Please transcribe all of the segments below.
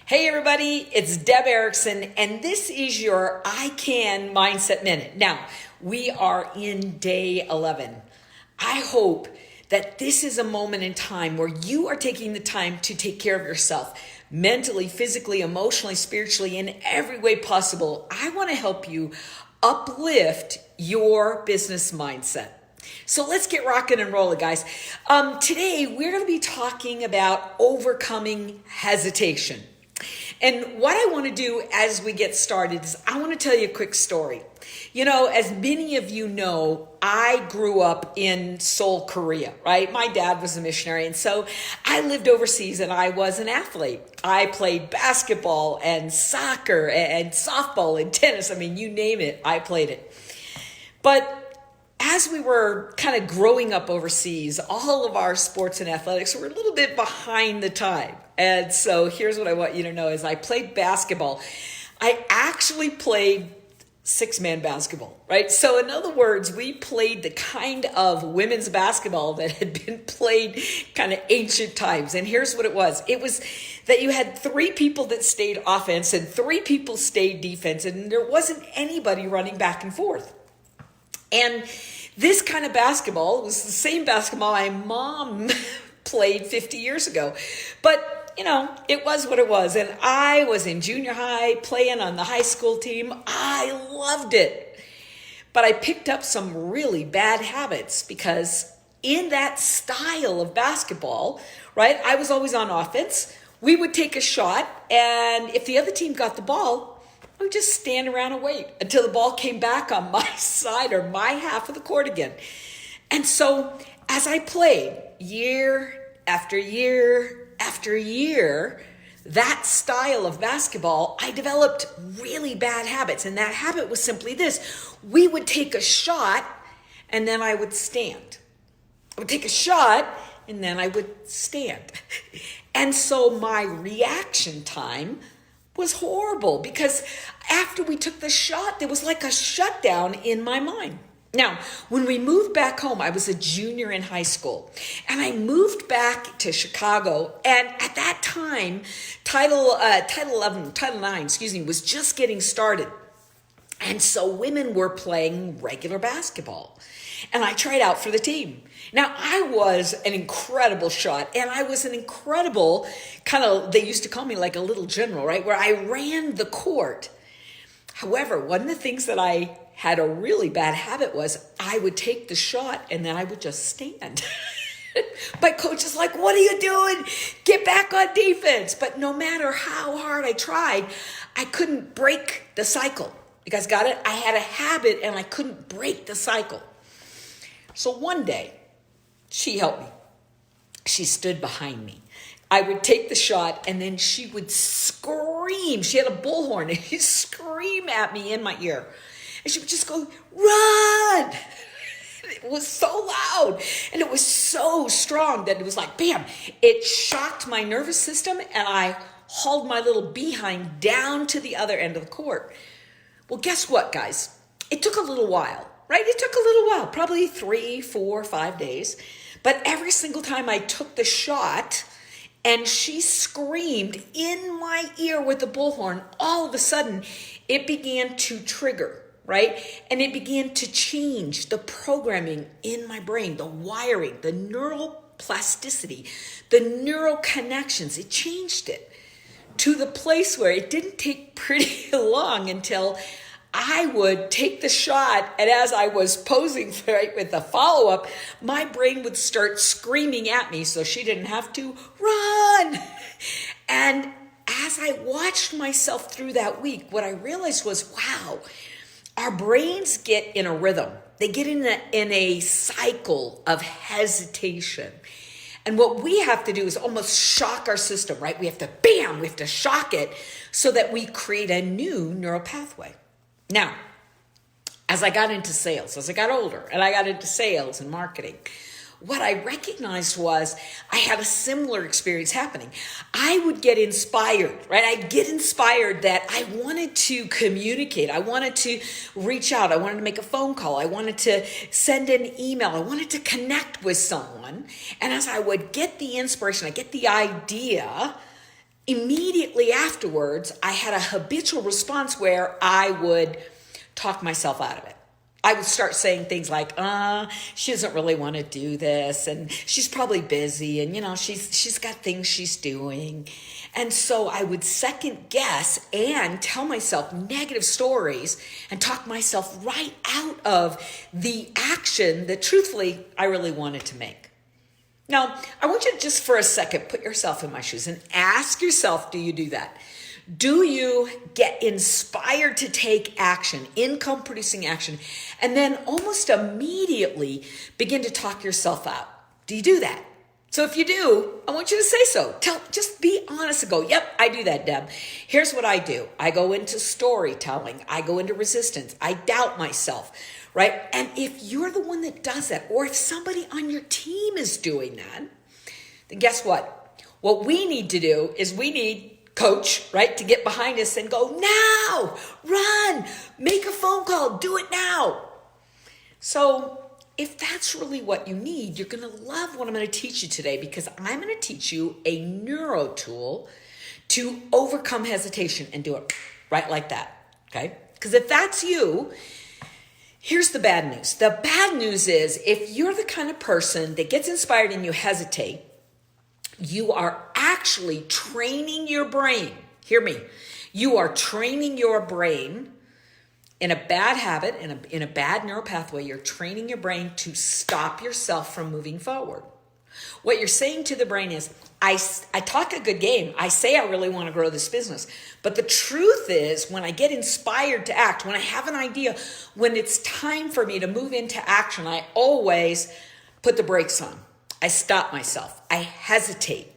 Hey everybody, it's Deb Erickson, and this is your ICAN Mindset Minute. Now, we are in day 11. I hope that this is a moment in time where you are taking the time to take care of yourself mentally, physically, emotionally, spiritually, in every way possible. I want to help you uplift your business mindset. So let's get rocking and rolling, guys. Today, we're going to be talking about overcoming hesitation. And what I want to do as we get started is I want to tell you a quick story. You know, as many of you know, I grew up in Seoul, Korea, right? My dad was a missionary, and so I lived overseas and I was an athlete. I played basketball and soccer and softball and tennis. I mean, you name it, I played it. But as we were kind of growing up overseas, all of our sports and athletics were a little bit behind the time. And so here's what I want you to know is I played basketball. I actually played six-man basketball, right? So in other words, we played the kind of women's basketball that had been played kind of ancient times. And here's what it was. It was that you had three people that stayed offense and three people stayed defense, and there wasn't anybody running back and forth. And this kind of basketball was the same basketball my mom played 50 years ago. But, you know, it was what it was. And I was in junior high playing on the high school team. I loved it. But I picked up some really bad habits because in that style of basketball, right, I was always on offense. We would take a shot, and if the other team got the ball, I would just stand around and wait until the ball came back on my side or my half of the court again. And so as I played year after year after year, that style of basketball, I developed really bad habits. And that habit was simply this. We would take a shot and then I would stand. I would take a shot and then I would stand. And so my reaction time was horrible because after we took the shot, there was like a shutdown in my mind. Now, when we moved back home, I was a junior in high school, and I moved back to Chicago. And at that time, Title IX, was just getting started. And so women were playing regular basketball. And I tried out for the team. Now, I was an incredible shot, and I was an incredible they used to call me like a little general, right? Where I ran the court. However, one of the things that I had a really bad habit was I would take the shot and then I would just stand. My coach is like, what are you doing? Get back on defense. But no matter how hard I tried, I couldn't break the cycle. You guys got it? I had a habit and I couldn't break the cycle. So one day, she helped me. She stood behind me. I would take the shot and then she would scream. She had a bullhorn and she'd scream at me in my ear. And she would just go, run! It was so loud and it was so strong that it was like, bam, it shocked my nervous system and I hauled my little behind down to the other end of the court. Well, guess what, guys? It took a little while, right? It took a little while, probably 3, 4, 5 days. But every single time I took the shot and she screamed in my ear with the bullhorn, all of a sudden it began to trigger, right? And it began to change the programming in my brain, the wiring, the neural plasticity, the neural connections. It changed it to the place where it didn't take pretty long until I would take the shot, and as I was posing right with the follow-up, my brain would start screaming at me so she didn't have to run. And as I watched myself through that week, what I realized was, wow, our brains get in a rhythm. They get in a cycle of hesitation. And what we have to do is almost shock our system, right? We have to shock it so that we create a new neural pathway. Now, as I got into sales, as I got older and I got into sales and marketing, what I recognized was I had a similar experience happening. I would get inspired, right? I'd get inspired that I wanted to communicate. I wanted to reach out. I wanted to make a phone call. I wanted to send an email. I wanted to connect with someone. And as I would get the inspiration, I get the idea, immediately afterwards, I had a habitual response where I would talk myself out of it. I would start saying things like, she doesn't really want to do this, and she's probably busy, and she's got things she's doing. And so I would second guess and tell myself negative stories and talk myself right out of the action that truthfully I really wanted to make. Now, I want you to just for a second put yourself in my shoes and ask yourself, do you do that? Do you get inspired to take action, income producing action, and then almost immediately begin to talk yourself out? Do you do that? So if you do, I want you to say so. Just be honest and go, yep, I do that, Deb. Here's what I do. I go into storytelling. I go into resistance. I doubt myself, right? And if you're the one that does that, or if somebody on your team is doing that, then guess what? What we need to do is we need coach, right, to get behind us and go, now, run, make a phone call, do it now. So if that's really what you need, you're going to love what I'm going to teach you today, because I'm going to teach you a neuro tool to overcome hesitation and do it right like that, okay? Because if that's you, here's the bad news. The bad news is if you're the kind of person that gets inspired and you hesitate, you are actually training your brain. Hear me. You are training your brain in a bad habit, in a bad neural pathway. You're training your brain to stop yourself from moving forward. What you're saying to the brain is, I talk a good game. I say I really want to grow this business. But the truth is, when I get inspired to act, when I have an idea, when it's time for me to move into action, I always put the brakes on. I stop myself. I hesitate.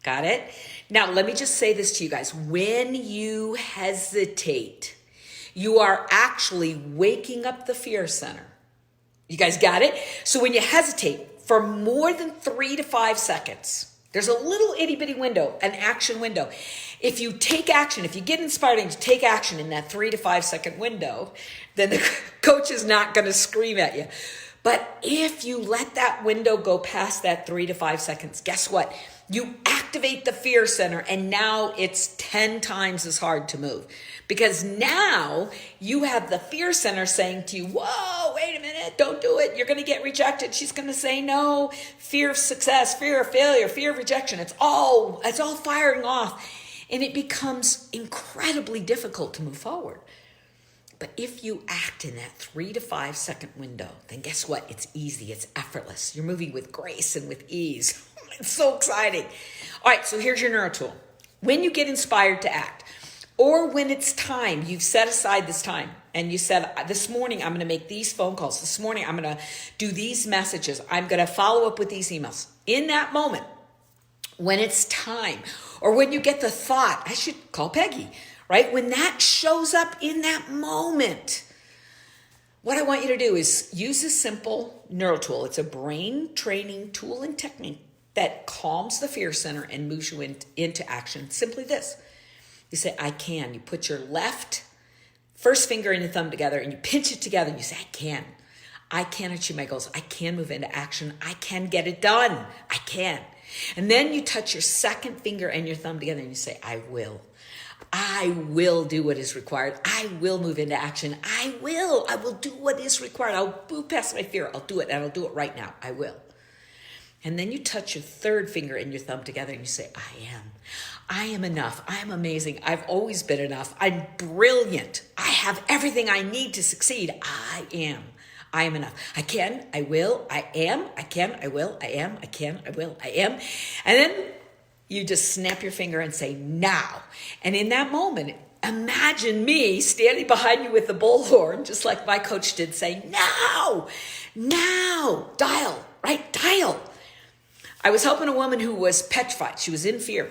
Got it? Now, let me just say this to you guys. When you hesitate, you are actually waking up the fear center. You guys got it? So when you hesitate for more than 3 to 5 seconds, there's a little itty bitty window, an action window. If you take action, if you get inspired and you take action in that 3 to 5 second window, then the coach is not going to scream at you. But if you let that window go past that 3 to 5 seconds, guess what? You activate the fear center, and now it's 10 times as hard to move. Because now you have the fear center saying to you, whoa, wait a minute, don't do it. You're going to get rejected. She's going to say no. Fear of success, fear of failure, fear of rejection. It's all firing off. And it becomes incredibly difficult to move forward. But if you act in that 3 to 5 second window, then guess what? It's easy. It's effortless. You're moving with grace and with ease. It's so exciting. All right, so here's your neuro tool. When you get inspired to act, or when it's time, you've set aside this time, and you said, this morning I'm going to make these phone calls. This morning I'm going to do these messages. I'm going to follow up with these emails. In that moment, when it's time, or when you get the thought, I should call Peggy, right? When that shows up in that moment, what I want you to do is use a simple neuro tool. It's a brain training tool and technique that calms the fear center and moves you into action. Simply this. You say, I can. You put your left first finger and your thumb together and you pinch it together and you say, I can. I can achieve my goals. I can move into action. I can get it done. I can. And then you touch your second finger and your thumb together and you say, I will. I will do what is required. I will move into action. I will do what is required. I'll move past my fear. I'll do it, and I'll do it right now. I will. And then you touch your third finger and your thumb together and you say, I am enough. I am amazing. I've always been enough. I'm brilliant. I have everything I need to succeed. I am enough. I can, I will, I am, I can, I will, I am, I can, I will, I am. And then you just snap your finger and say, now. And in that moment, imagine me standing behind you with the bullhorn, just like my coach did, saying, now, dial, right? Dial. I was helping a woman who was petrified. She was in fear.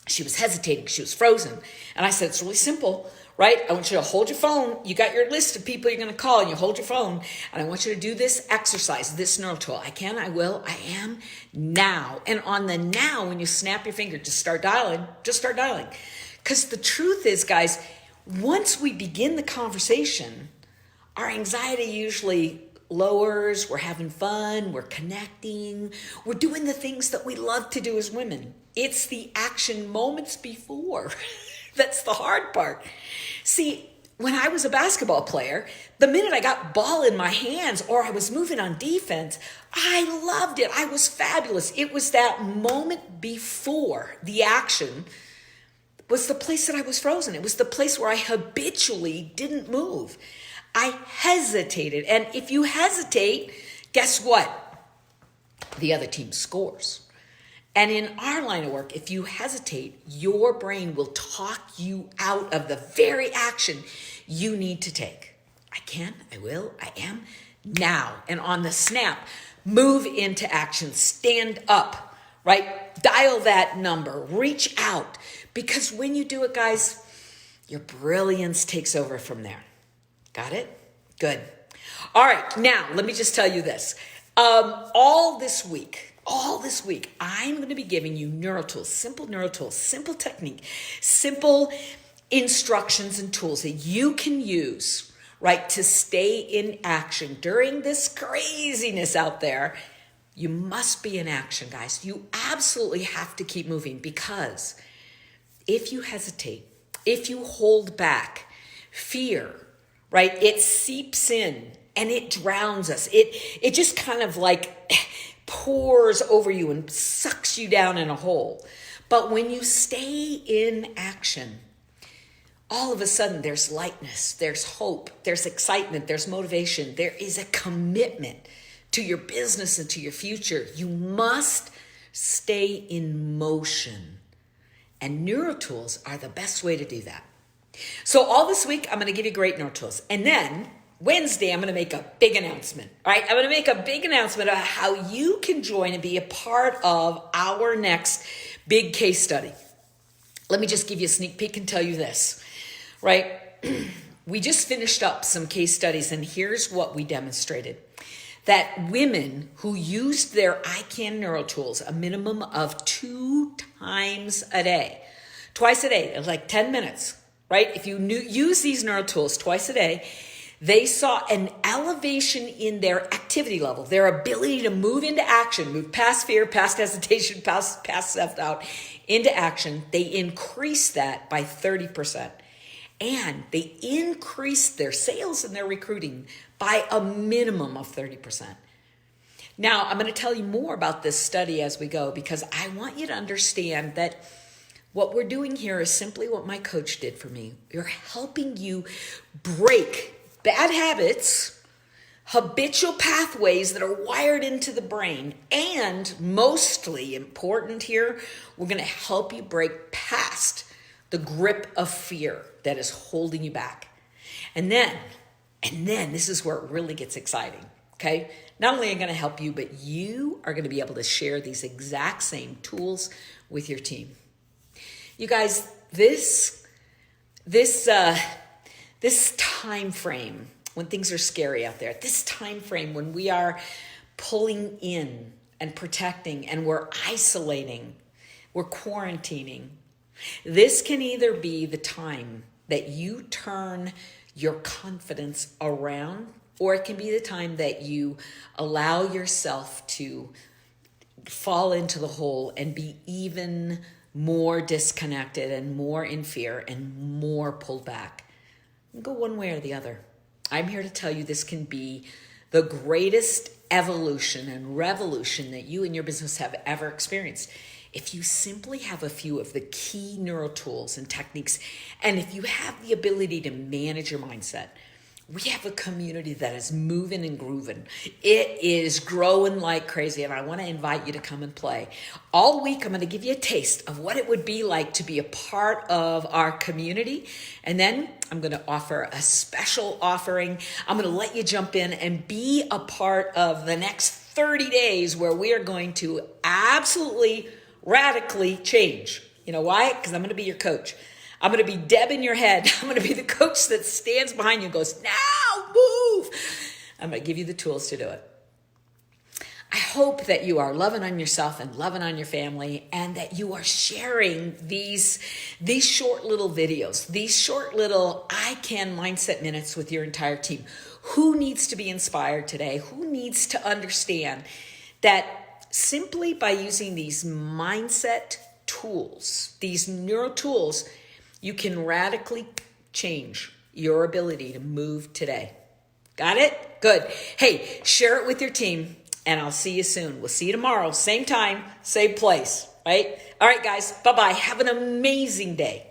She was hesitating. She was frozen. And I said, it's really simple, right? I want you to hold your phone. You got your list of people you're going to call, and you hold your phone. And I want you to do this exercise, this neural tool. I can, I will, I am, now. And on the now, when you snap your finger, just start dialing. Because the truth is, guys, once we begin the conversation, our anxiety usually lowers, we're having fun, we're connecting, we're doing the things that we love to do as women. It's the action moments before that's the hard part. See, when I was a basketball player, the minute I got ball in my hands or I was moving on defense, I loved it. I was fabulous. It was that moment before the action was the place that I was frozen. It was the place where I habitually didn't move. I hesitated. And if you hesitate, guess what? The other team scores. And in our line of work, if you hesitate, your brain will talk you out of the very action you need to take. I can, I will, I am, now. And on the snap, move into action, stand up, right? Dial that number, reach out. Because when you do it, guys, your brilliance takes over from there. Got it? Good. All right, now let me just tell you this. All this week, I'm going to be giving you neural tools, simple technique, simple instructions and tools that you can use, right, to stay in action during this craziness out there. You must be in action, guys. You absolutely have to keep moving, because if you hesitate, if you hold back, fear, right, it seeps in and it drowns us. It just kind of like pours over you and sucks you down in a hole. But when you stay in action, all of a sudden there's lightness, there's hope, there's excitement, there's motivation, there is a commitment to your business and to your future. You must stay in motion. And neural tools are the best way to do that. So all this week, I'm going to give you great neural tools. And then Wednesday, I'm going to make a big announcement. All right, I'm going to make a big announcement about how you can join and be a part of our next big case study. Let me just give you a sneak peek and tell you this, right? We just finished up some case studies, and here's what we demonstrated. That women who used their ICAN neural tools a minimum of 2 times a day, twice a day, like 10 minutes, right? If you use these neural tools twice a day, they saw an elevation in their activity level, their ability to move into action, move past fear, past hesitation, past self-doubt, into action. They increased that by 30%. And they increased their sales and their recruiting by a minimum of 30%. Now, I'm going to tell you more about this study as we go, because I want you to understand that what we're doing here is simply what my coach did for me. We're helping you break bad habits, habitual pathways that are wired into the brain, and mostly important here, we're going to help you break past the grip of fear that is holding you back. And then this is where it really gets exciting, okay? Not only am I going to help you, but you are going to be able to share these exact same tools with your team. You guys, this time frame when things are scary out there, this time frame when we are pulling in and protecting and we're isolating, we're quarantining, this can either be the time that you turn your confidence around, or it can be the time that you allow yourself to fall into the hole and be even more disconnected and more in fear and more pulled back. Go one way or the other. I'm here to tell you this can be the greatest evolution and revolution that you and your business have ever experienced. If you simply have a few of the key neural tools and techniques, and if you have the ability to manage your mindset, we have a community that is moving and grooving. It is growing like crazy, and I want to invite you to come and play. All week, I'm going to give you a taste of what it would be like to be a part of our community, and then I'm going to offer a special offering. I'm going to let you jump in and be a part of the next 30 days where we are going to absolutely radically change. You know why? Because I'm going to be your coach. I'm going to be Deb in your head. I'm going to be the coach that stands behind you and goes, now move. I'm going to give you the tools to do it. I hope that you are loving on yourself and loving on your family, and that you are sharing these short little videos, these short little ICAN mindset minutes with your entire team. Who needs to be inspired today? Who needs to understand that simply by using these mindset tools, these neural tools, you can radically change your ability to move today? Got it? Good. Hey, share it with your team, and I'll see you soon. We'll see you tomorrow, same time, same place, right? All right, guys, bye-bye. Have an amazing day.